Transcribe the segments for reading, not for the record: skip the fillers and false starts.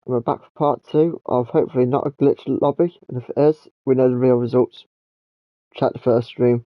and we're back for part 2 of hopefully not a glitched lobby, and if it is, we know the real results. Check the first stream.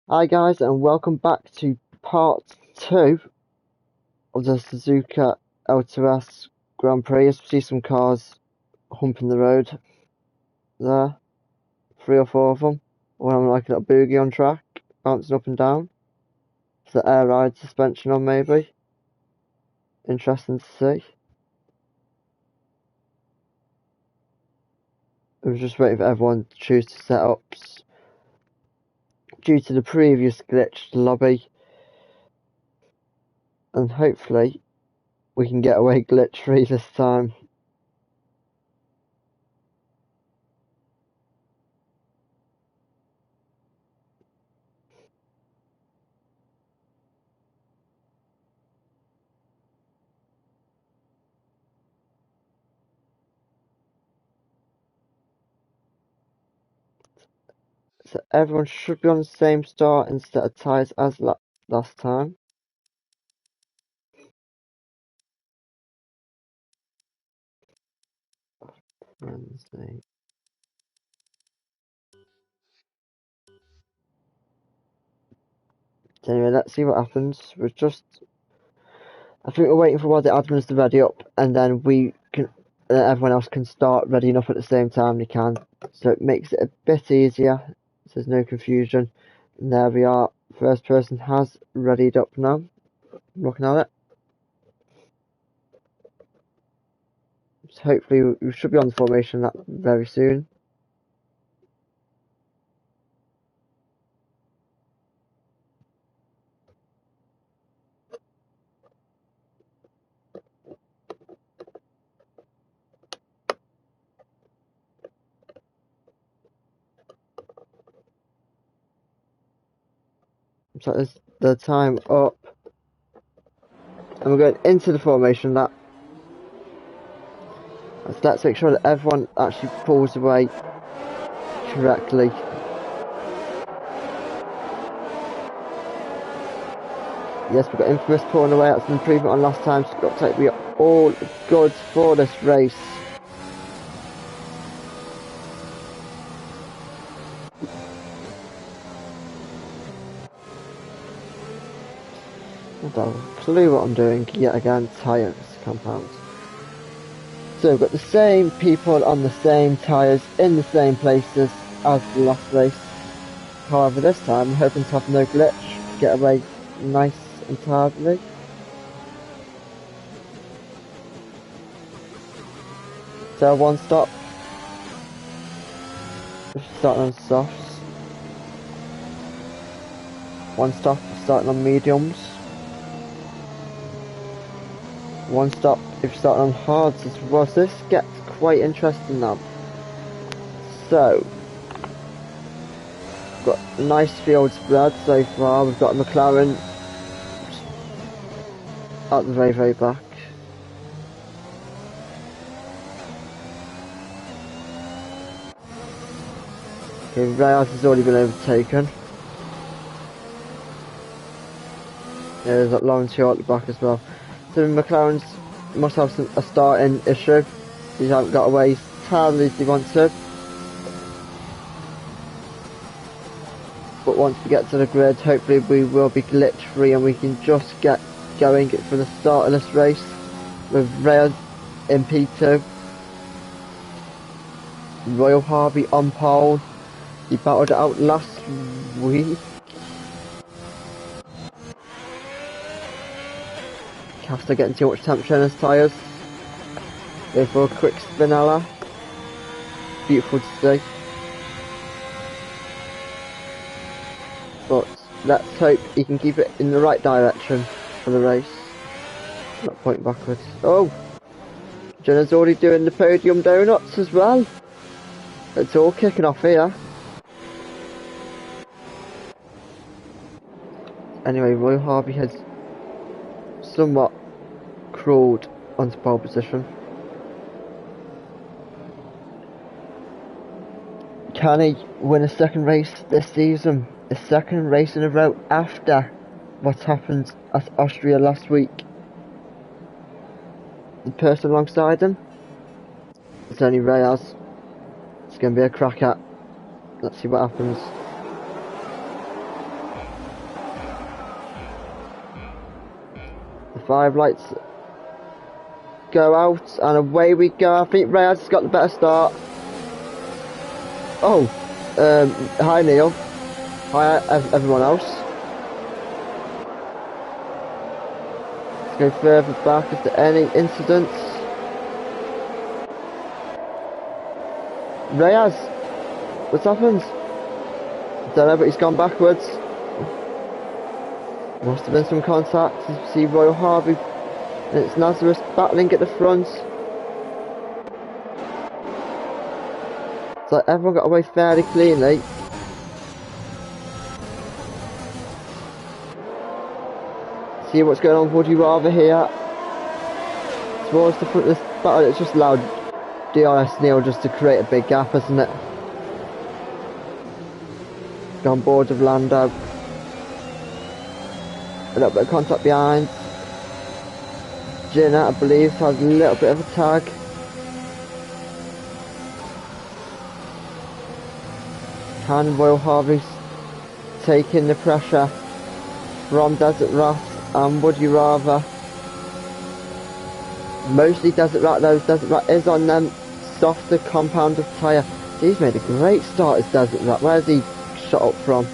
Hi guys, and welcome back to part 2 of the Suzuka L2S Grand Prix. As we see some cars humping the road there, 3 or 4 of them, one of them like a little boogie on track, bouncing up and down. It's the air ride suspension on, maybe. Interesting to see. I was just waiting for everyone to choose to set up due to the previous glitched lobby, and hopefully we can get away glitch free this time. So everyone should be on the same start and set of tyres as last time. Wednesday. So anyway, let's see what happens. I think we're waiting for one of the admins to ready up, and then everyone else can start readying up at the same time they can. So it makes it a bit easier, so there's no confusion. And there we are. First person has readied up now. I'm looking at it. So hopefully we should be on the formation that very soon. So there's the time up. And we're going into the formation lap. So let's make sure that everyone actually pulls away correctly. Yes, we've got infamous pulling away. That's an improvement on last time. So got to take, we are all good for this race. I don't have a clue what I'm doing yet again. Tyres compounds. So we've got the same people on the same tyres in the same places as the last race. However, this time I'm hoping to have no glitch, get away nice and tiredly. So one stop. Starting on softs. One stop starting on mediums. One stop if you're starting on hards as well. So this gets quite interesting now. So we've got a nice field spread so far. We've got McLaren at the very, very back. Okay, Reyes has already been overtaken. Yeah, there's that Lawrence here at the back as well. So McLaren's must have a starting issue. They haven't got away as terribly as they want to. But once we get to the grid, hopefully we will be glitch free and we can just get going for the start of this race with Reyes in P2. Royal Harvey on pole. He battled it out last week. Caster getting too much temperature in his tyres. Go for a quick spinella. Beautiful to see. But let's hope he can keep it in the right direction for the race. Not pointing backwards. Oh! Jenna's already doing the podium donuts as well. It's all kicking off here. Anyway, Roy Harvey has somewhat crawled onto pole position. Can he win a second race this season? A second race in a row after what happened at Austria last week? The person alongside him? It's only Reyes. It's going to be a crack at. Let's see what happens. 5 lights go out, and away we go. I think Reyes has got the better start. Oh, hi Neil. Hi everyone else. Let's go further back if there are any incidents. Reyes, what's happened? Don't know, but he's gone backwards. Must have been some contact. You see Royal Harvey, and it's Nazareth battling at the front. So everyone got away fairly cleanly. See what's going on, would you rather here? Towards the front of this battle, it's just allowed DRS Neil just to create a big gap, isn't it? On board of Lando. A little bit of contact behind. Jenna, I believe, has a little bit of a tag. Can Royal Harvey taking the pressure from Desert Rat and Would You Rather? Mostly Desert Rat though. Desert Rat is on them softer compound of tyre. He's made a great start as Desert Rat. Where's he shot up from?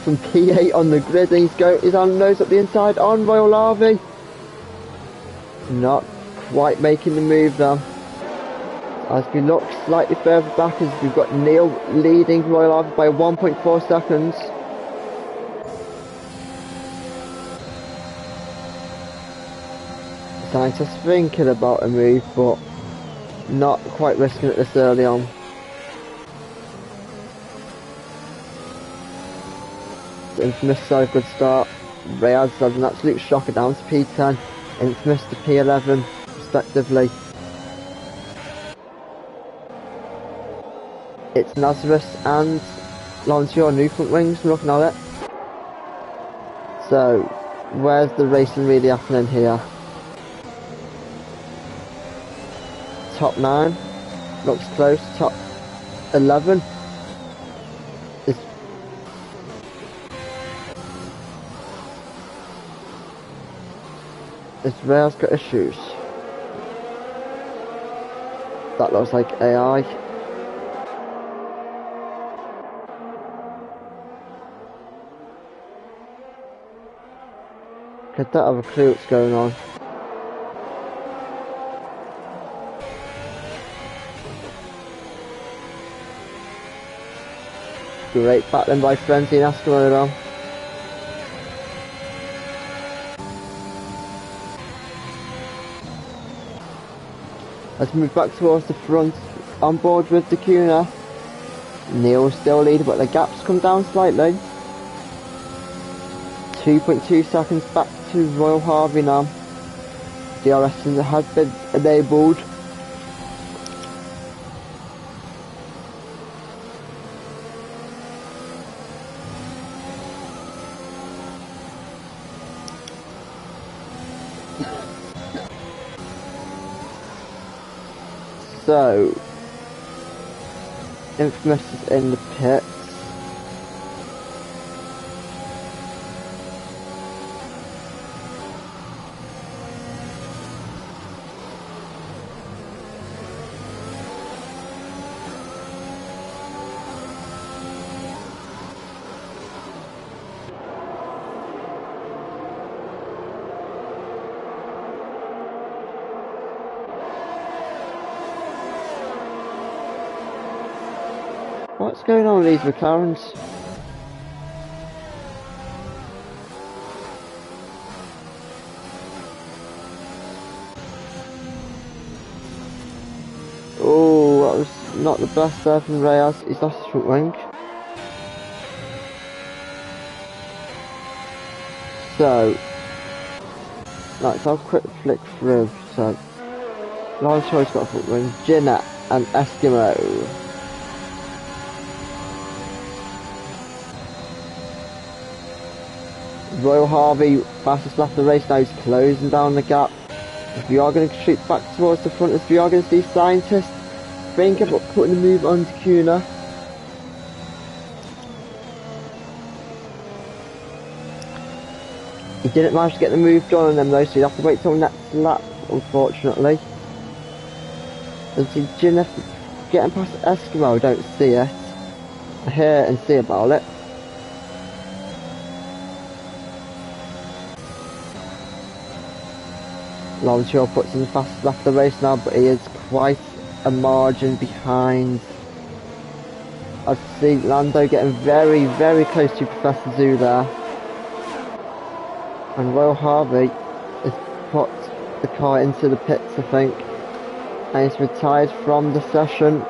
From P8 on the grid, and he's on nose up the inside on Royal Harvey. Not quite making the move though. As we look slightly further back, as we've got Neil leading Royal Harvey by 1.4 seconds. Scientists thinking about a move, but not quite risking it this early on. Infamous so good start. Reyes has an absolute shocker down to P10, Infamous to P11 respectively. It's Nazareth and Lancia new front wings, looking at it. So where's the racing really happening here? Top 9 looks close. Top 11 is Reyes got issues? That looks like AI. I don't have a clue what's going on. Great battling by Frenzy and Eskimo. Let's move back towards the front, on board with the Kuna. Neil's still leading, but the gap's come down slightly. 2.2 seconds back to Royal Harvey now. DRS has been enabled. So, Infamous is in the pits. What's going on with these McLarens? Oh, that was not the best there from Reyes. He's lost his front wing. So, let's have a quick flick through. So, Lawrence Choice got a front wing. Ginna and Eskimo. Royal Harvey, fastest lap of the race now, he's closing down the gap. If we are going to shoot back towards the front, as we are going to see Scientists think about putting the move on to Kuna. He didn't manage to get the move done on them though, so you have to wait till next lap, unfortunately. And see Jin getting past Eskimo, I don't see it. I hear and see about it. Lawrence Shaw puts in the fastest lap of the race now, but he is quite a margin behind. I see Lando getting very, very close to Professor Zoo there. And Royal Harvey has put the car into the pits, I think. And he's retired from the session.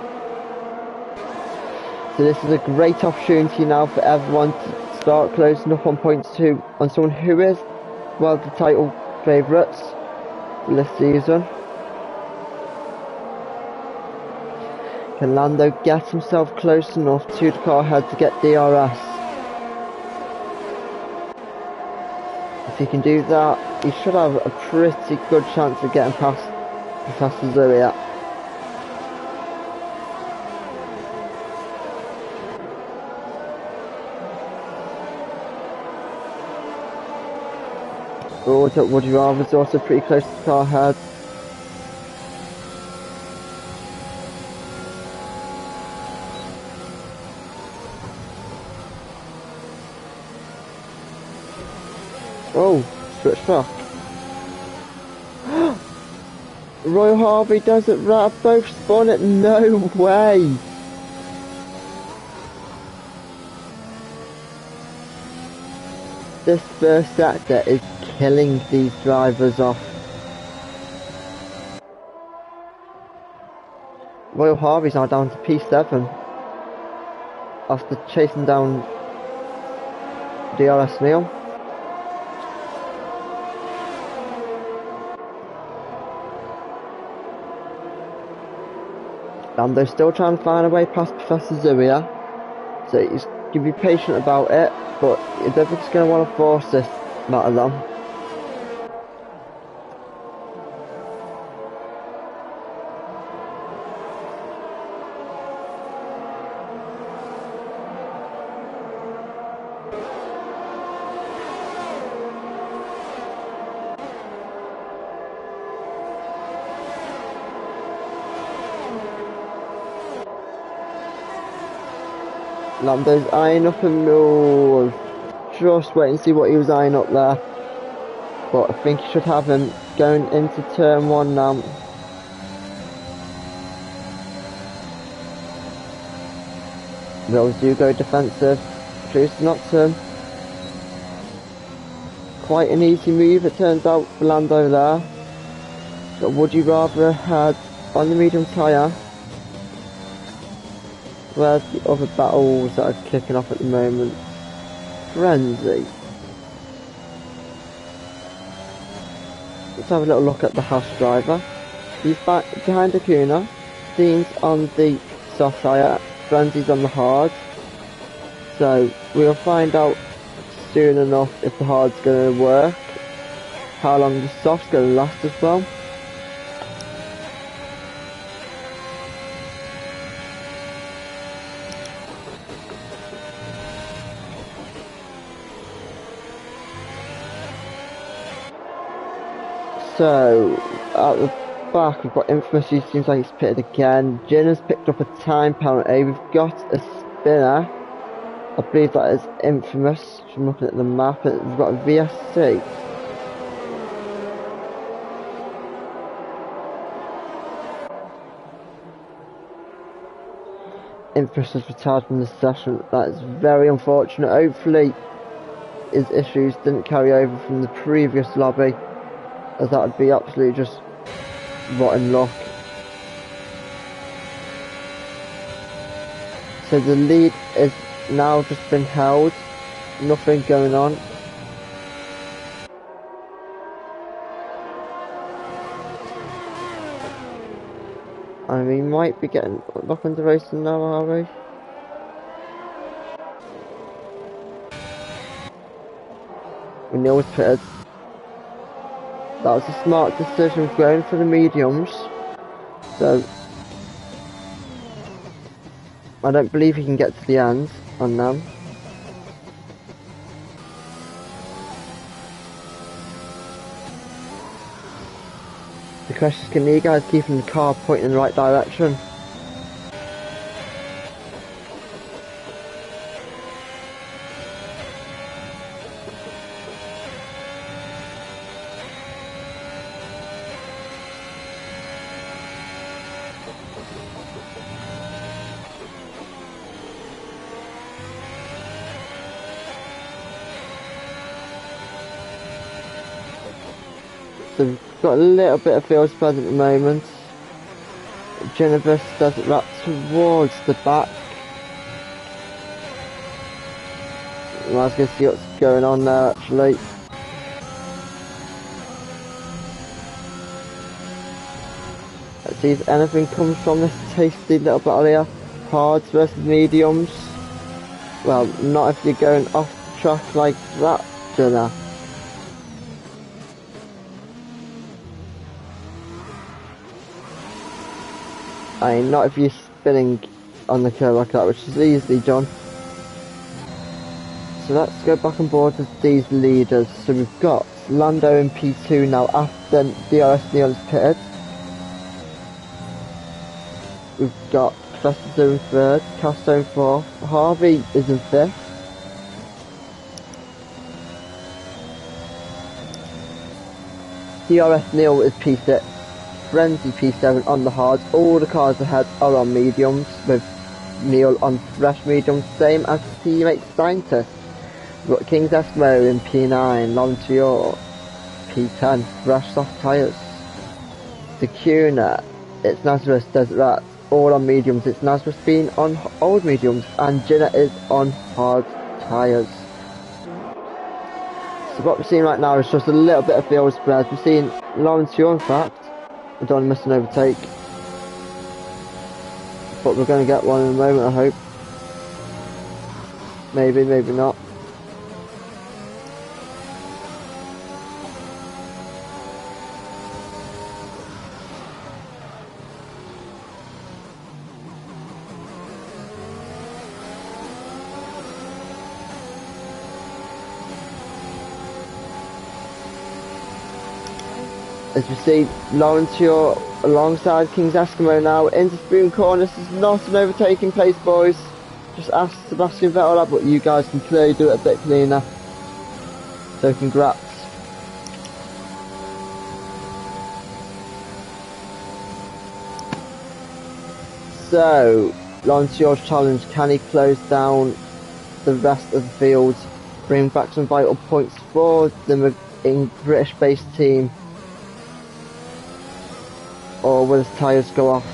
So this is a great opportunity now for everyone to start closing up on points 2 on someone who is, well, the title favourites for this season. Can Lando get himself close enough to the car ahead to get DRS? If he can do that, he should have a pretty good chance of getting past Professor Zoe. Would you rather is also pretty close to the car ahead. Oh, switch back. Roy Harvey does it right, both spun it, no way! This first sector is killing these drivers off. Royal Harvey's now down to P7 after chasing down DRS Neil. Lando's still trying to find a way past Professor Zuia, so he's going to be patient about it, but I don't think he's going to want to force this matter on. Lando's eyeing up a move. Just wait and see what he was eyeing up there. But I think he should have him going into turn 1 now. Those do go defensive. Choose not to. Quite an easy move it turns out for Lando there. But would you rather had on the medium tyre? Where's the other battles that are kicking off at the moment? Frenzy. Let's have a little look at the Haas driver. He's back behind Acuna. Dean's on the soft tyre. Frenzy's on the hard. So we'll find out soon enough if the hard's going to work. How long the soft's going to last as well. So, at the back we've got Infamous, who seems like he's pitted again. Jin has picked up a time penalty. We've got a spinner. I believe that is Infamous. I'm looking at the map. We've got a VSC. Infamous has retired from the session. That is very unfortunate. Hopefully his issues didn't carry over from the previous lobby, as that would be absolutely just rotten luck. So the lead is now just been held, nothing going on. And we might be getting back into racing now, are we? When Neil was pitted. That was a smart decision of going for the mediums. So I don't believe he can get to the end on them. question is, can you guys keep the car pointing in the right direction? So we've got a little bit of field spread at the moment. Jennifer does it right towards the back. I was going to see what's going on there actually. Let's see if anything comes from this tasty little battle here. Hards versus mediums. Well, not if you're going off the track like that, Jenna. I mean, not if you're spinning on the curve like that, which is easily done. So let's go back on board with these leaders. So we've got Lando in P2 now after DRS Neon's pitted. We've got Professor in third, Castro in fourth, Harvey is in fifth. DRS Neil is P6, Frenzy P7 on the hards. All the cars ahead are on mediums, with Neil on fresh mediums, same as teammate Scientist. We've got King's Eskimo in P9, Lontior P10, fresh soft tyres. Secuna, it's Nazareth Desert Rat, all on mediums. It's Nazareth being on old mediums, and Jenna is on hard tyres. So what we're seeing right now is just a little bit of field spread. We're seeing Lawrence Shaw, in fact. I don't want to miss an overtake. But we're going to get one in a moment, I hope. Maybe, maybe not. As we see, Lawrence Shaw alongside King's Eskimo now into Spoon Corner. This is not an overtaking place, boys. Just ask Sebastian Vettel that, but you guys can clearly do it a bit cleaner. So congrats. So, Lawrence Shaw's challenge, can he close down the rest of the field, bring back some vital points for the British-based team? Or will his tyres go off?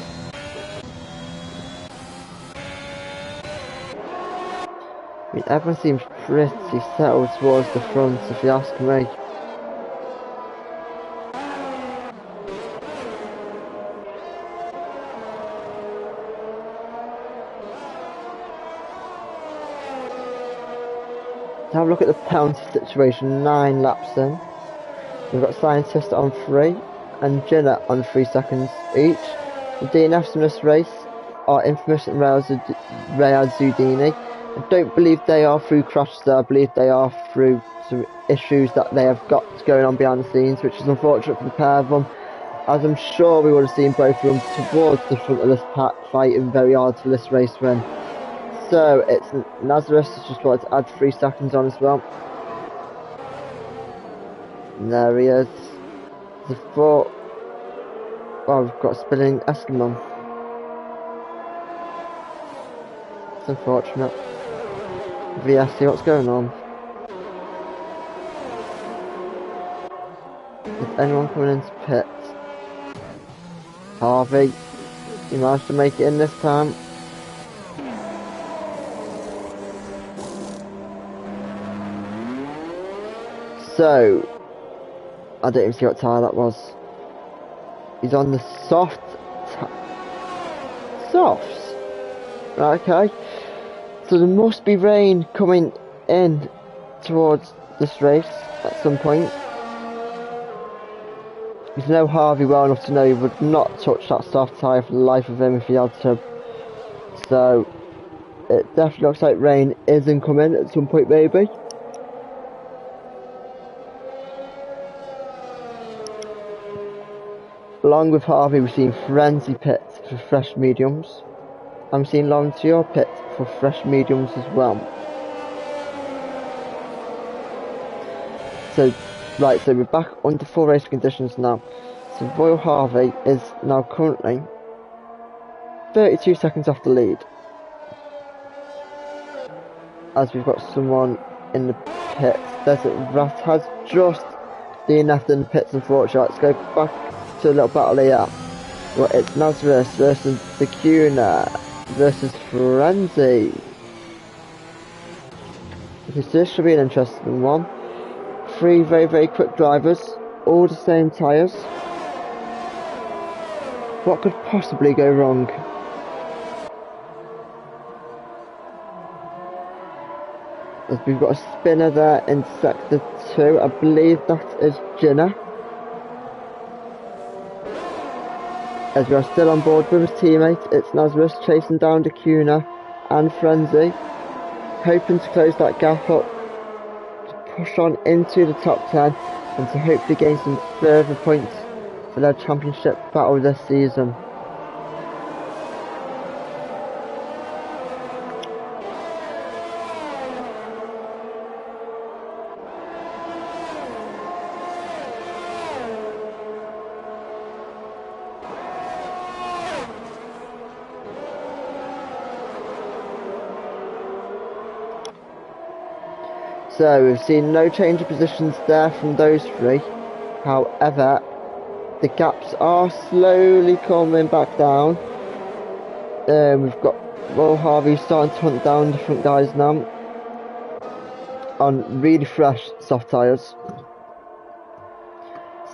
I mean, everyone seems pretty settled towards the front, if you ask me. Now have a look at the penalty situation, 9 laps in. We've got Scientist on 3. And Jenna on 3 seconds each. The DNFs in this race are Infamous and Rayad Zudini. I don't believe they are through crashes though. I believe they are through some issues that they have got going on behind the scenes, which is unfortunate for the pair of them, as I'm sure we would have seen both of them towards the front of this pack fighting very hard for this race win. So it's Nazareth has just wanted to add 3 seconds on as well. And there he is. The 4. Oh, we've got a spinning Eskimo. It's unfortunate. VSC, what's going on? Is anyone coming into pit? Harvey, you managed to make it in this time. So, I don't even see what tyre that was. He's on the softs. Right, okay. So there must be rain coming in towards this race at some point. You know Harvey well enough to know he would not touch that soft tyre for the life of him if he had to. So it definitely looks like rain is incoming at some point, maybe. Along with Harvey, we've seen Frenzy Pits for fresh mediums. I'm seeing Laurentier Pit for fresh mediums as well. So, right, so we're back under full race conditions now. So Royal Harvey is now currently 32 seconds off the lead. As we've got someone in the pits. Desert Rat has just DNF'd in the pits, unfortunately. Let's go back to a little battle here. Well, it's Nazareth versus the Cuna versus Frenzy. This should be an interesting one. Three very, very quick drivers, all the same tyres. What could possibly go wrong? As we've got a spinner there in sector 2, I believe that is Jenna. As we are still on board with his teammate, it's Nazareth chasing down the Cuna and Frenzy, hoping to close that gap up, to push on into the top 10 and to hopefully gain some further points for their championship battle this season. So we've seen no change of positions there from those three. However, the gaps are slowly coming back down. We've got Royal Harvey starting to hunt down the front guys now on really fresh soft tyres.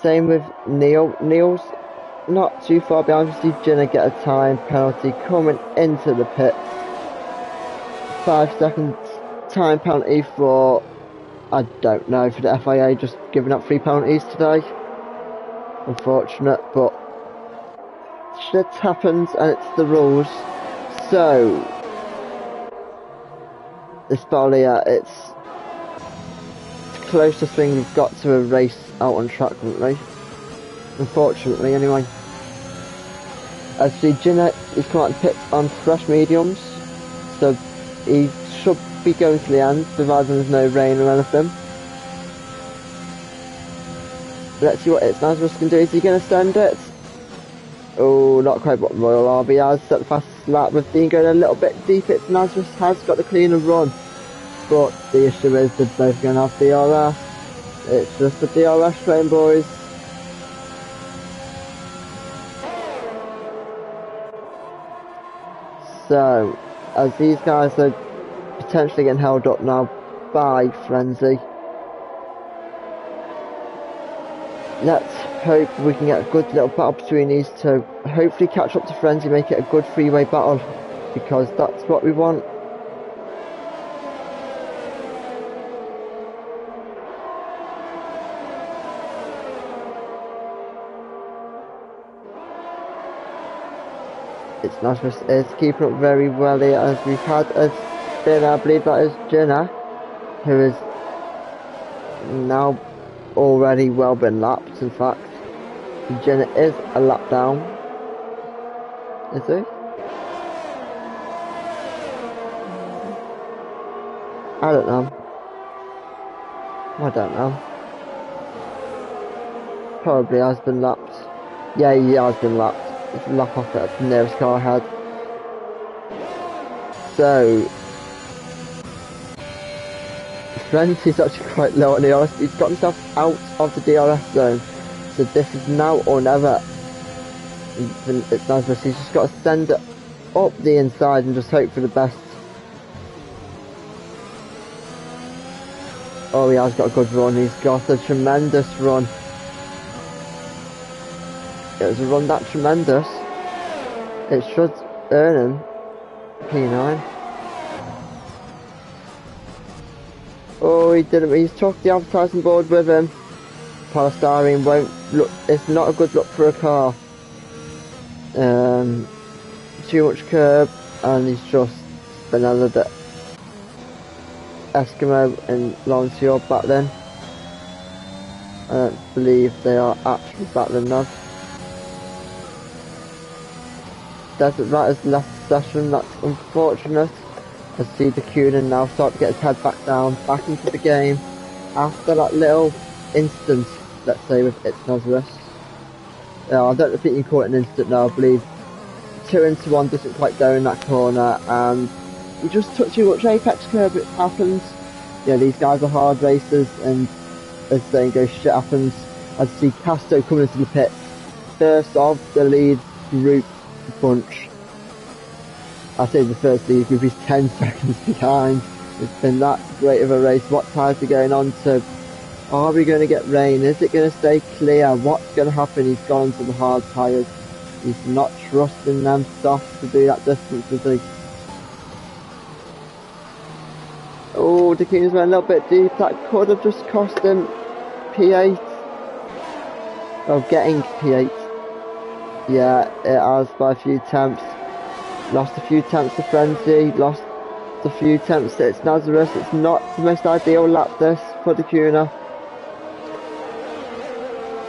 Same with Neil. Neil's not too far behind. We see Jenna get a time penalty coming into the pit. 5 seconds time penalty for, I don't know, for the FIA just giving up 3 penalties today. Unfortunate, but shit happens and it's the rules. So this battle here, it's the closest thing we've got to a race out on track currently. Unfortunately, anyway. As the Ginette is coming out the pits on fresh mediums, so he should be going to the end, provided there's no rain or anything. Let's see what it's Nazareth can do. Is he going to send it? Oh, not quite what Royal Harvey has. Set the fastest lap with Dean going a little bit deep. It's Nazareth has got the cleaner run. But the issue is they're both going to have DRS. It's just the DRS train, boys. So, as these guys are potentially getting held up now by Frenzy, let's hope we can get a good little battle between these two. Hopefully catch up to Frenzy, make it a good three-way battle, because that's what we want. It's Nazareth is keeping up very well here, as we've had a spin, I believe that is Jenna, who is now already well been lapped. In fact, Jenna is a lap down. Is he? I don't know. I don't know. Probably has been lapped. Yeah, he has been lapped. It's a lap off at the nearest car ahead. So Frenzy's actually quite low on the DRS. He's got himself out of the DRS zone. So this is now or never. It's nice, but he's just got to send it up the inside and just hope for the best. Oh, he has got a good run. He's got a tremendous run. It was a run that tremendous. It should earn him P9. Oh, he didn't. He's took the advertising board with him. Polystyrene won't look. It's not a good look for a car. Too much curb, and he's just been a little bit. Eskimo and Laurentier battling. I don't believe they are actually battling now. desert right as the last session. That's unfortunate. I see the Kuna now start to get his head back down, back into the game. After that little instant, let's say, with It's Nazareth. I don't think you can call it an instant now, I believe 2 into 1 doesn't quite go in that corner, and you just took too much apex curb. It happens. Yeah, these guys are hard racers, and as the saying goes, shit happens. I see Casto coming into the pits, first of the lead group bunch. I say the first lead group is 10 seconds behind. It's been that great of a race. What tyres are going on to? Are we going to get rain? Is it going to stay clear? What's going to happen? He's gone to the hard tyres. He's not trusting them soft to do that distance, is he? Oh, the Kuna's went a little bit deep. That could have just cost him P8. Oh, getting P8. Yeah, it has by a few attempts. Lost a few attempts to Frenzy. Lost a few attempts to It's Nazareth. It's not the most ideal lap this for the Kuna.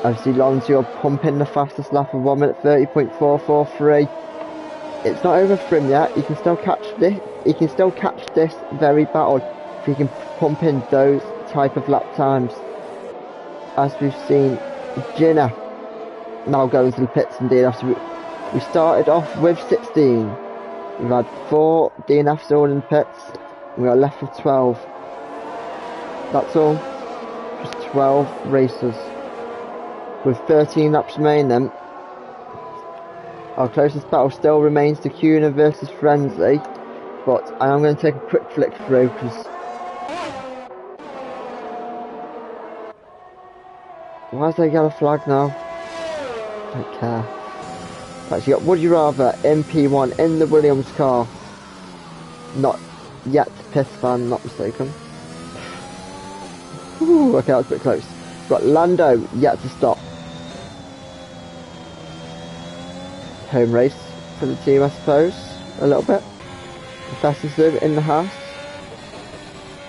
Obviously, Lonzo pumping the fastest lap of 1 minute 30.443. It's not over for him yet. He can still catch this. He can still catch this very battle if he can pump in those type of lap times. As we've seen, Jenna now going to the pits and DNFs. We started off with 16. We've had 4 DNFs all in the pits. We are left with 12. That's all. Just 12 racers. With 13 laps remaining, our closest battle still remains the Kuna versus Frenzy, but I am going to take a quick flick through because why is there a yellow flag now? Don't care. Right, so you got Would You Rather MP1 in the Williams car. Not yet piss fan, not mistaken. Ooh, okay, that was a bit close. We've got Lando yet to stop. Home race for the team, I suppose, a little bit. Professor Zoo in the house.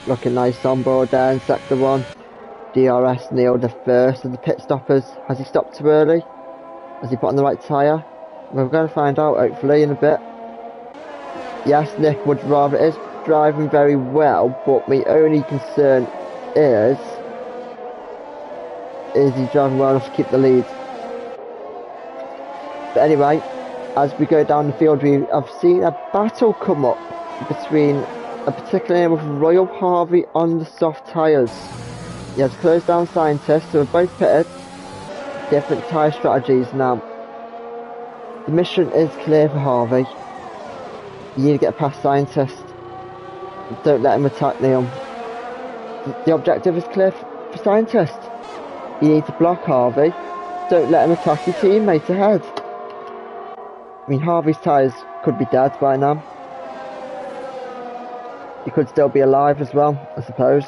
Looking nice on board there in sector 1. DRS nailed the first of the pit stoppers. Has he stopped too early? Has he put on the right tyre? We're going to find out hopefully in a bit. Yes, Nick Would Rather is driving very well, but my only concern is he driving well enough to keep the lead? But anyway, as we go down the field, I've seen a battle come up between a particular name of Royal Harvey on the soft tyres. He has closed down Scientists, who are both pitted. Different tyre strategies now. The mission is clear for Harvey. You need to get past Scientist. Don't let him attack Neil. The objective is clear for Scientist. You need to block Harvey. Don't let him attack your teammate ahead. I mean, Harvey's tyres could be dead by now. He could still be alive as well, I suppose.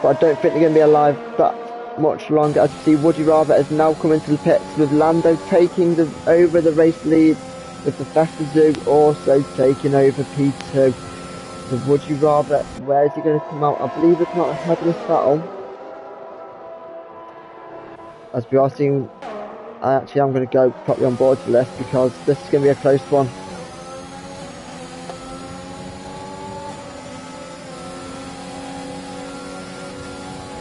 But I don't think they're going to be alive that much longer. As you see, Would You Rather is now coming to the pits with Lando taking over the race lead, with Professor Zoo also taking over P2. So Would You Rather, where is he going to come out? I believe he'll come out ahead of this battle. As we are seeing, I actually am going to go properly on board for this because this is going to be a close one.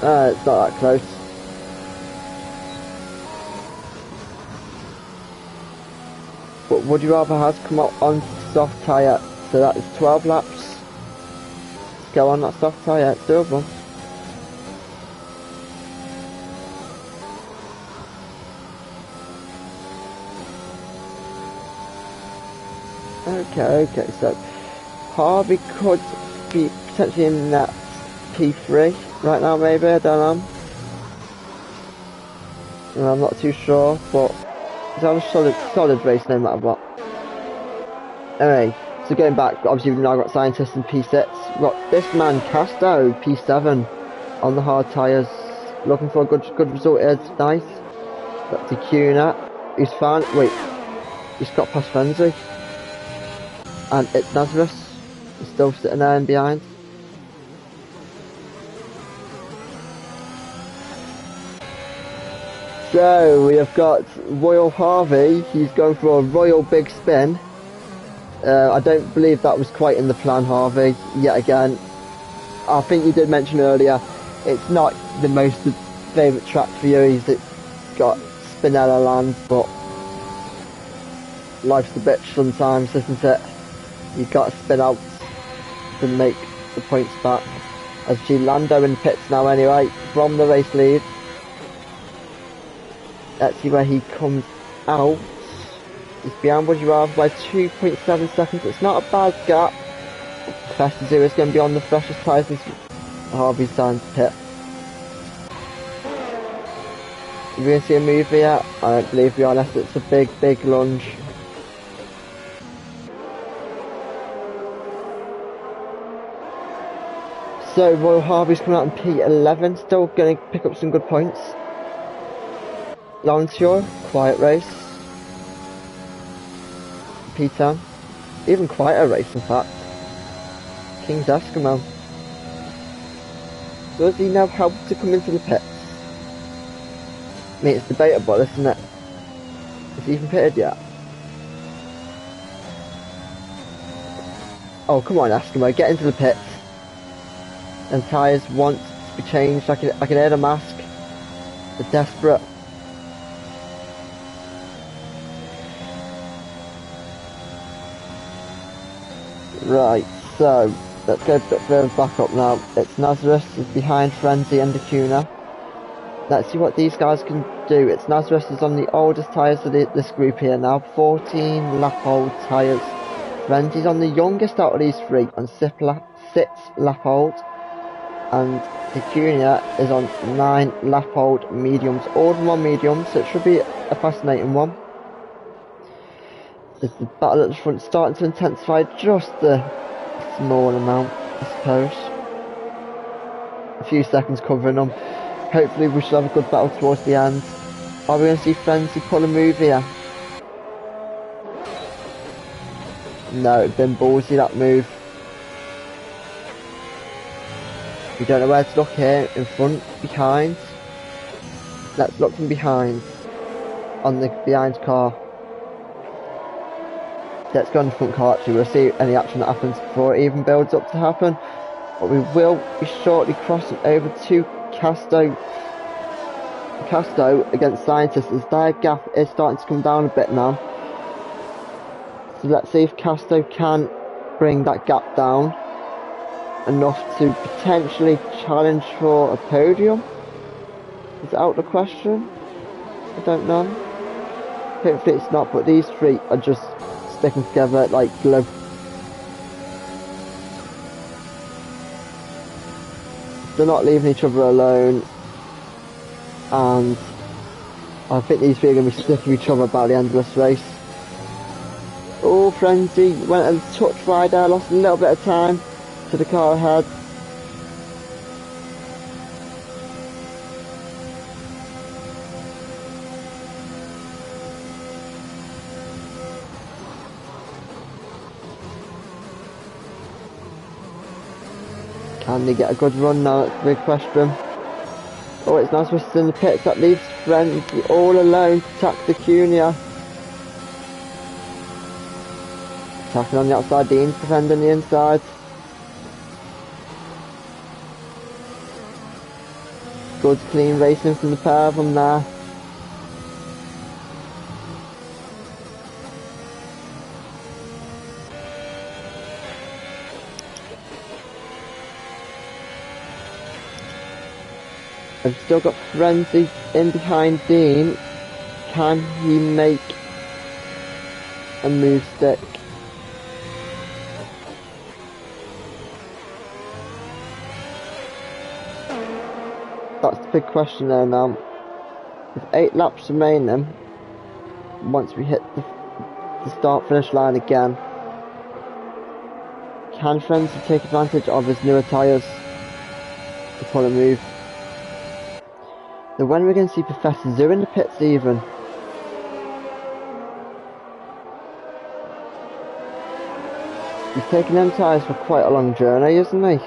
It's not that close. But Would You Rather has come out on soft tyre, so that is 12 laps. Let's go on that soft tyre, it's doable. Okay, so Harvey could be potentially in that P3 right now, maybe, I don't know. I'm not too sure, but it's on a solid race no matter what. Anyway, so going back, obviously we've now got Scientists in P6. We've got this man, Casto, P7 on the hard tyres. Looking for a good result here, it's nice. Got the Kuna, who's found, wait, he's got past Frenzy. And It's Nazareth is still sitting there and behind. So we have got Royal Harvey. He's going for a royal big spin. I don't believe that was quite in the plan, Harvey. Yet again, I think you did mention earlier, it's not the most favourite track for you. He's got Spinella Land, but life's a bitch sometimes, isn't it? You've got to spin out to make the points back. As G Lando in pits now anyway, from the race lead. Let's see where he comes out. He's behind Would You Rather by 2.7 seconds. It's not a bad gap. Professor Zero is going to be on the freshest tyres since Harvey's down to pit. Are we going to see a move here? I don't believe we are, unless it's a big, big lunge. So Royal Harvey's coming out in P11, still going to pick up some good points. Lancia, quiet race. P10, even quieter race in fact. King's Eskimo. Does he know how to come into the pits? I mean, it's debatable, isn't it? Is he even pitted yet? Oh, come on, Eskimo, get into the pits. And tyres want to be changed. I can hear the mask. They're desperate. Right, so let's go a bit further back up now. It's Nazareth is behind Frenzy and Acuna. Let's see what these guys can do. It's Nazareth is on the oldest tyres of this group here now, 14 lap old tyres. Frenzy's on the youngest out of these three, on 6 lap old. And Acuna is on 9 lap old mediums, all of them on mediums, so it should be a fascinating one. Is the battle at the front starting to intensify just a small amount, I suppose. A few seconds covering them. Hopefully we should have a good battle towards the end. Are we going to see Frenzy pull a move here? No, it's been ballsy, that move. We don't know where to look here, in front, behind. Let's look from behind, on the behind car. Let's go on the front car actually, we'll see any action that happens before it even builds up to happen. But we will be shortly crossing over to Casto against Scientists, as their gap is starting to come down a bit now. So let's see if Casto can bring that gap down enough to potentially challenge for a podium. Is it out of the question? I don't know. Hopefully it's not, but these three are just sticking together like glue. They're not leaving each other alone, and I think these three are going to be sticking each other by the end of this race. Oh, Frenzy went a touch wide there, lost a little bit of time to the car ahead. Can they get a good run now? That's the big question. Oh, it's Nazareth in the pits. That leaves Frenzy all alone to attack the Acuna. Attacking on the outside, Dean's defending the inside. Good clean racing from the pair of them there. I've still got Frenzy in behind Dean. Can he make a move stick? That's the big question there now. With 8 laps remaining, once we hit the start finish line again, can Frenzy take advantage of his newer tyres to pull a move? So when are we going to see Professor Zoo in the pits even? He's taking them tyres for quite a long journey, isn't he?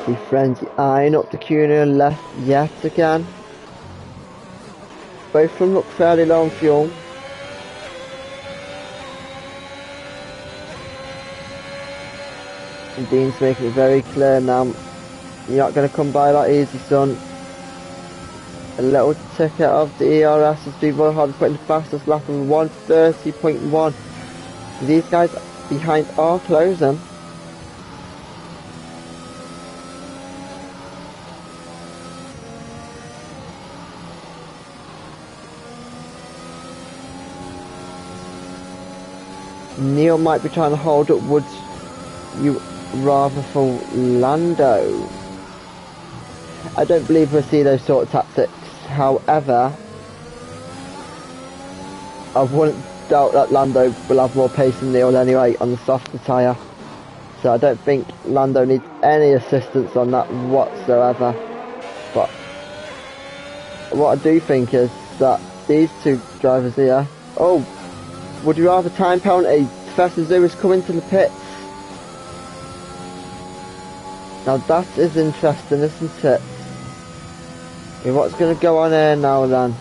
Be frenzy eyeing up the Kuna left yet again. Both of them look fairly low on fuel. And Dean's making it very clear now. You're not going to come by that easy, son. A little ticket of the ERS has been Royal Harbour putting the fastest lap of 1:30.1. These guys behind are closing. Neil might be trying to hold up Woods, you rather for Lando. I don't believe we'll see those sort of tactics. However, I wouldn't doubt that Lando will have more pace than Neil anyway on the softer tyre. So I don't think Lando needs any assistance on that whatsoever. But what I do think is that these two drivers here... Oh, would you rather time penalty? Professor Zoo is coming to the pits. Now that is interesting, isn't it? Okay, what's going to go on here now then?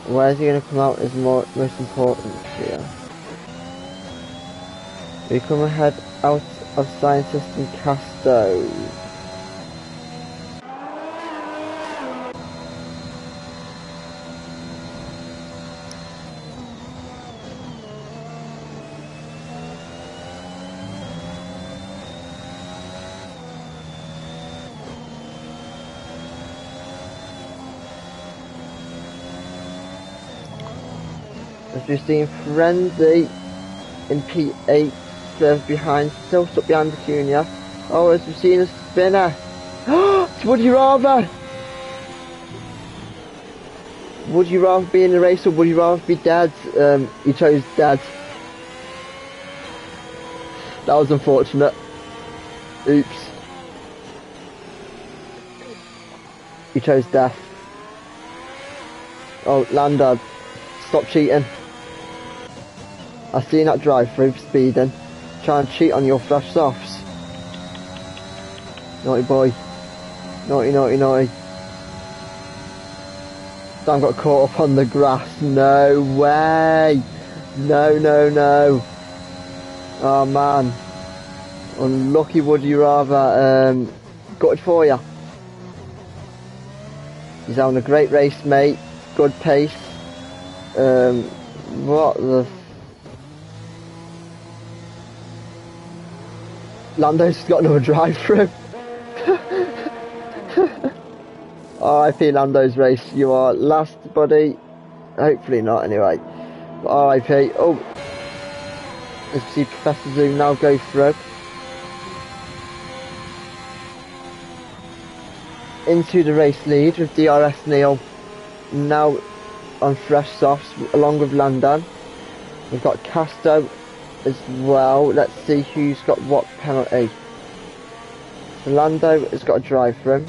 Where's he going to come out is most important here. We come ahead out of Scientist and Casto. As we've seen Frenzy in P8 serves behind, still stuck behind the Junior. Oh, as we've seen a spinner. Would you rather? Would you rather be in the race or would you rather be dead? You chose dead. That was unfortunate. Oops. You chose death. Oh, Lando, stop cheating. I seen that drive-through speeding. Try and cheat on your fresh softs. Naughty boy. Naughty, naughty, naughty. Sam got caught up on the grass. No way. No, no, no. Oh man. Unlucky would you rather. Gutted for you. He's having a great race, mate. Good pace. What the... Lando's got another drive-through. RIP Lando's race. You are last, buddy. Hopefully not, anyway. But RIP. Oh. Let's see Professor Zoom now go through. Into the race lead with DRS Neil. Now on fresh softs along with Landon. We've got Casto as well. Let's see who's got what penalty. Lando has got a drive for him.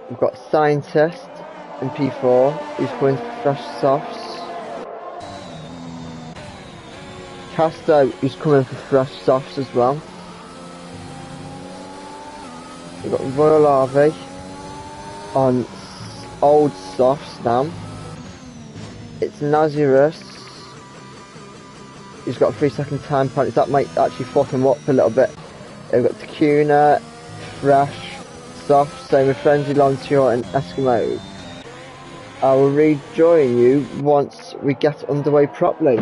We've got Scientist in P4 who's going for fresh softs. Casto who's coming for fresh softs as well. We've got Royal Harvey on old softs now. It's Nazarus. He's got a 3-second time penalty. That might actually fuck him up a little bit. We've got Takuna, Fresh, Soft, same with Frenzy, Lontior and Eskimo. I will rejoin you once we get underway properly.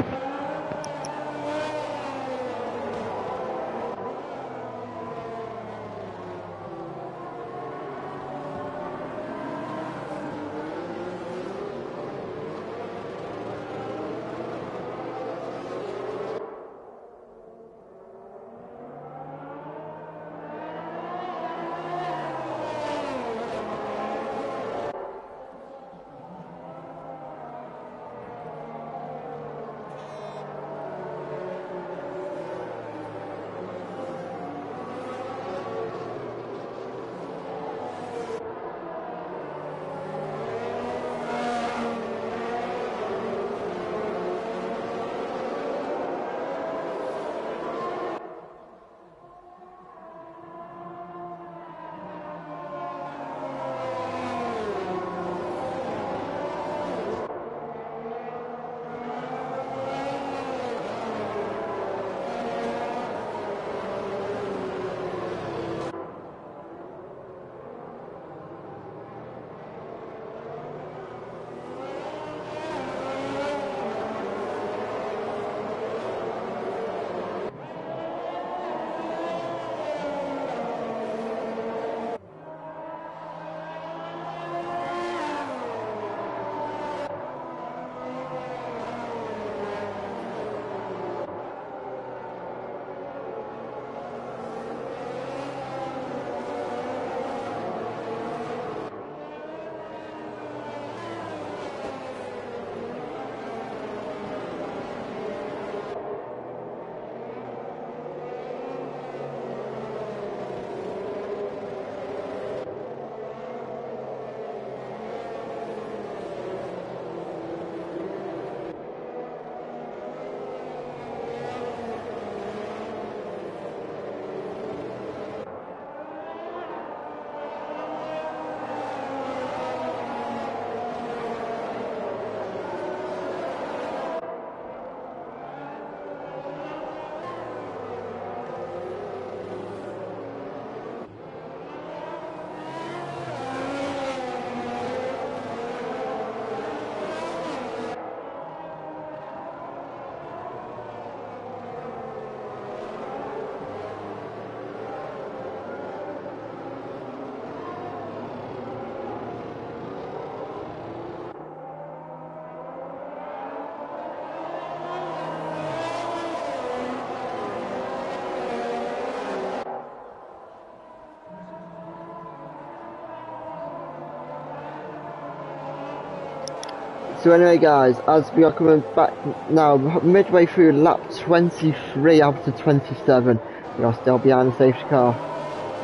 So anyway guys, as we are coming back now, midway through lap 23 out of 27, we are still behind the safety car,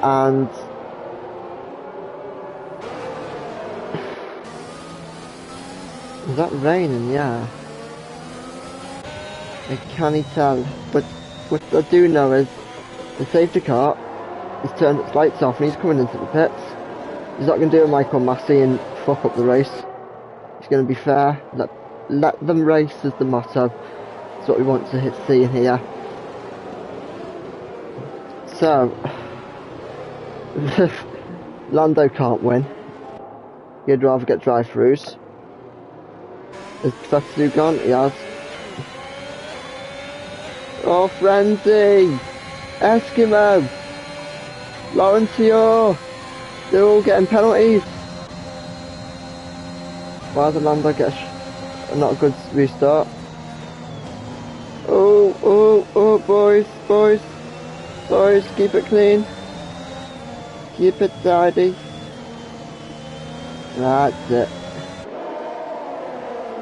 and is that raining? Yeah, I can't tell, but what I do know is the safety car has turned its lights off and he's coming into the pits. He's not going to do a Michael Massey and fuck up the race. He's going to be fair. Let them race is the motto. That's what we want to see in here. So, Lando can't win. He'd rather get drive-throughs. Is Professor Sue gone? He has. Oh, Frenzy! Eskimo! Laurencio! They're all getting penalties. Why did Lando get not a good restart? Oh, boys, keep it clean. Keep it tidy. That's it.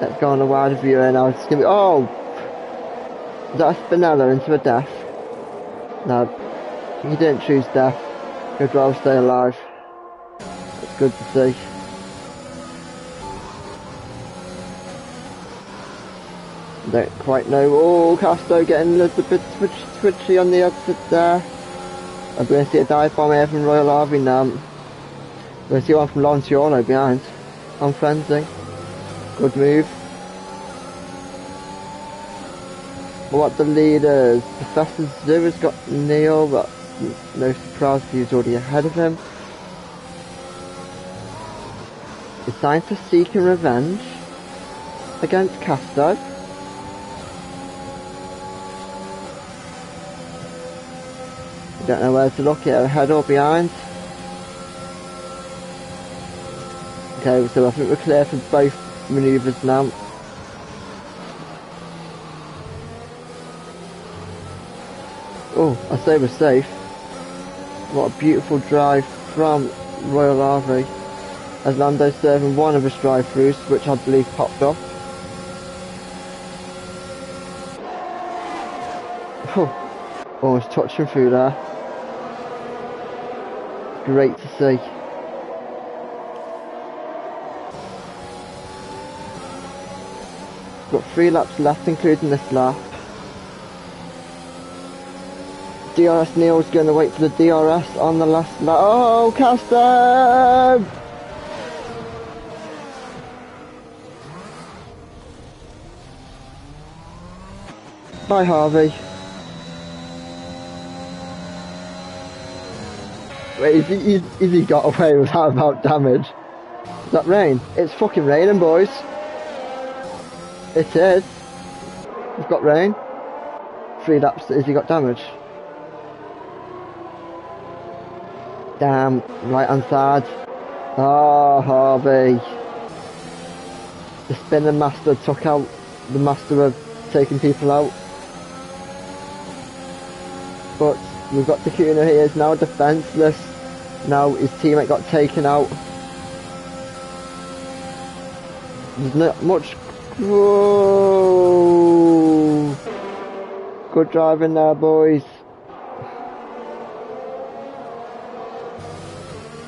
Let's go on a wider view here now. It's gonna be, oh! Is that a Spinella into a death? No. He didn't choose death. He'd rather stay alive. It's good to see. Don't quite know. Oh, Casto getting a little bit twitchy on the exit there. I'm going to see a dive bomb here from Royal Harvey now. I'm going to see one from Lanciano behind. On Frenzy. Good move. What the leaders? Professor Zura's got Neil, but no surprise he's already ahead of him. The scientist seeking revenge against Casto. Don't know where to look here, ahead or behind. Okay, so I think we're clear for both manoeuvres now. Oh, I say we're safe. What a beautiful drive from Royal Harvey. As Lando's serving one of his drive-throughs, which I believe popped off. Oh, almost touching through there. Great to see. Got 3 laps left, including this lap. DRS Neil's going to wait for the DRS on the last lap. Oh, Casto! Bye, Harvey. Wait, is he got away with that amount of damage? Is that rain? It's fucking raining, boys. It is. We've got rain. 3 laps, has he got damage? Damn, right hand side. Oh, Harvey. The spinning master took out the master of taking people out. But we've got Takuna here, he's now defenceless. Now his teammate got taken out. There's not much. Whoa. Good driving there, boys.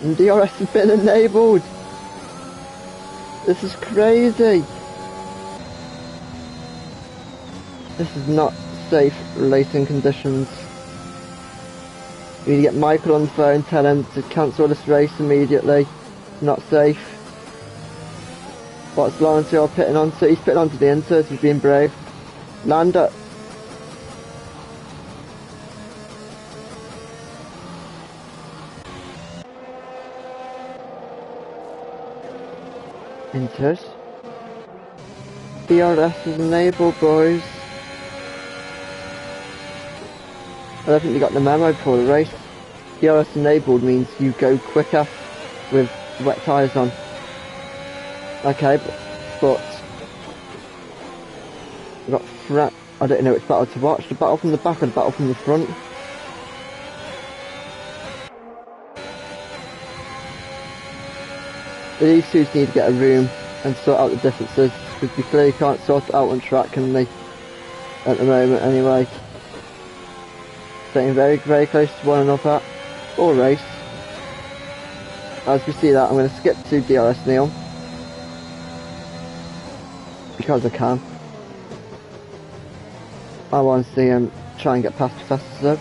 And DRS has been enabled. This is crazy. This is not safe racing conditions. We need to get Michael on the phone, tell him to cancel this race immediately. It's not safe. What's Laurencio pitting onto? He's pitting onto the insert, he's being brave. Lando. Inters. DRS is enabled, boys. I don't think you got the memo before the race. DRS enabled means you go quicker with wet tyres on. Okay, but we've got I don't know which battle to watch. The battle from the back or the battle from the front. These two need to get a room and sort out the differences. because we clearly can't sort it out on track, can we? At the moment, anyway. Staying very, very close to one another. Or race. As we see that, I'm going to skip to DRS Neil. Because I can. I want to see him try and get past Professor Zoe.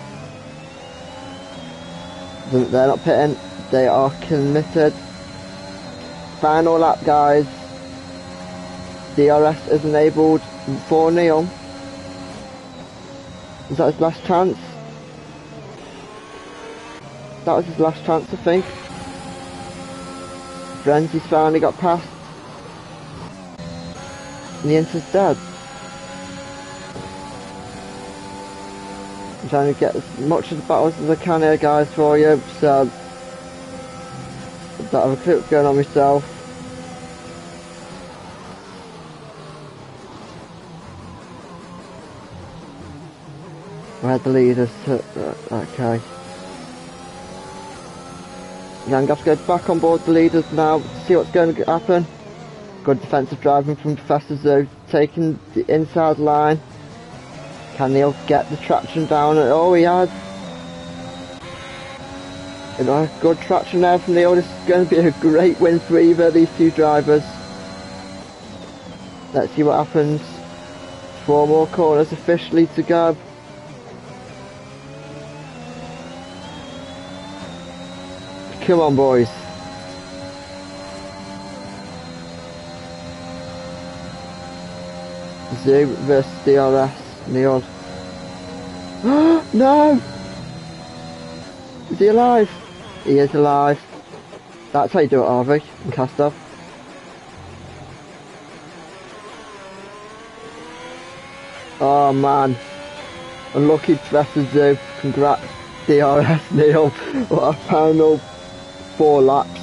They're not pitting. They are committed. Final lap, guys. DRS is enabled for Neil. Is that his last chance? That was his last chance, I think. Frenzy's finally got past. And the Inter's dead. I'm trying to get as much of the battles as I can here, guys, for you. So, I've got a clip going on myself. Where the leaders to, okay. Yeah, I'm going to have to go back on board the leaders now to see what's going to happen. Good defensive driving from Professor Zoo, taking the inside line. Can Neil get the traction down? Oh, he has. You know, good traction there from Neil. This is going to be a great win for either of these two drivers. Let's see what happens. 4 more corners officially to go. Come on, boys. Zoo versus DRS. Neil. No! Is he alive? He is alive. That's how you do it, Harvey, in Castov. Oh man. Unlucky Professor Zoo. Congrats, DRS Neil. What a final 4 laps.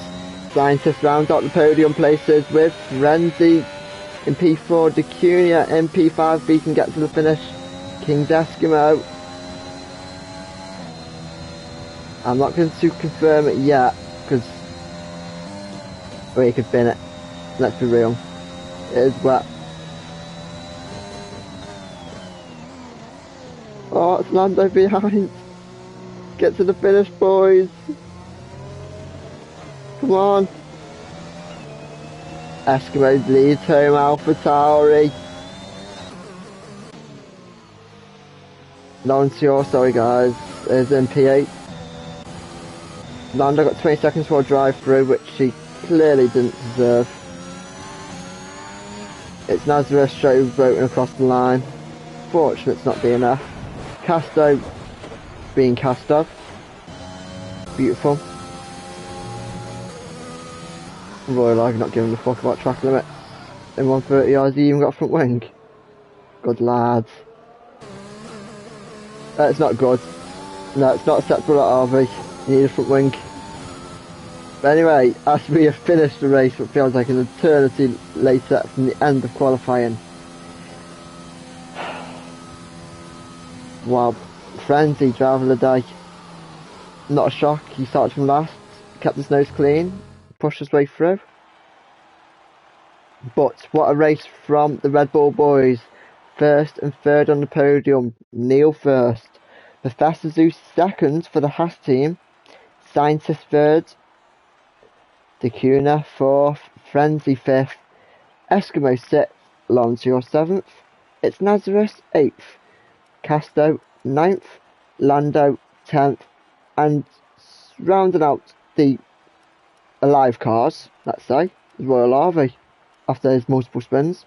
Scientists round out the podium places with Frenzy in P4, Dacunia in P5. We can get to the finish. King's Eskimo. I'm not going to confirm it yet because he could bin it. Let's be real. It is wet. Oh, it's Lando behind. Get to the finish, boys. Come on. Eskimo leads home Alpha Tauri. Lancia, sorry guys, is in P8. Lando got 20 seconds for a drive through, which he clearly didn't deserve. It's Nazareth showboating across the line. Fortunate it's not DNF. Casto being Casto. Beautiful. Royal Lag not giving a fuck about track limits. In 130 yards, he even got a front wing. Good lads. That's not good. No, it's not acceptable at RV. You need a front wing. But anyway, as we have finished the race, what feels like an eternity later from the end of qualifying. Wow. Frenzy, driver of the day. Not a shock, he started from last, kept his nose clean, pushed his way through. But what a race from the Red Bull boys. First and third on the podium. Neil first. Professor Zeus second for the Haas team. Scientist third. Dacuna fourth. Frenzy fifth. Eskimo sixth. Lancia seventh. It's Nazareth eighth. Casto ninth. Lando 10th. And rounding out the alive cars, let's say, is Royal RV after his multiple spins.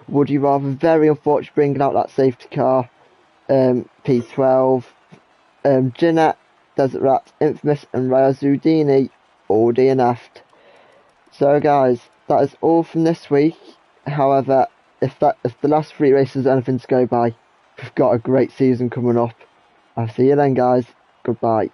Woody Rather very unfortunate bringing out that safety car. P12. Jeanette, Desert Rat, Infamous and Raya Zudini all DNF'd. So guys, that is all from this week. However, if the last 3 races are anything to go by, we've got a great season coming up. I'll see you then guys. Goodbye.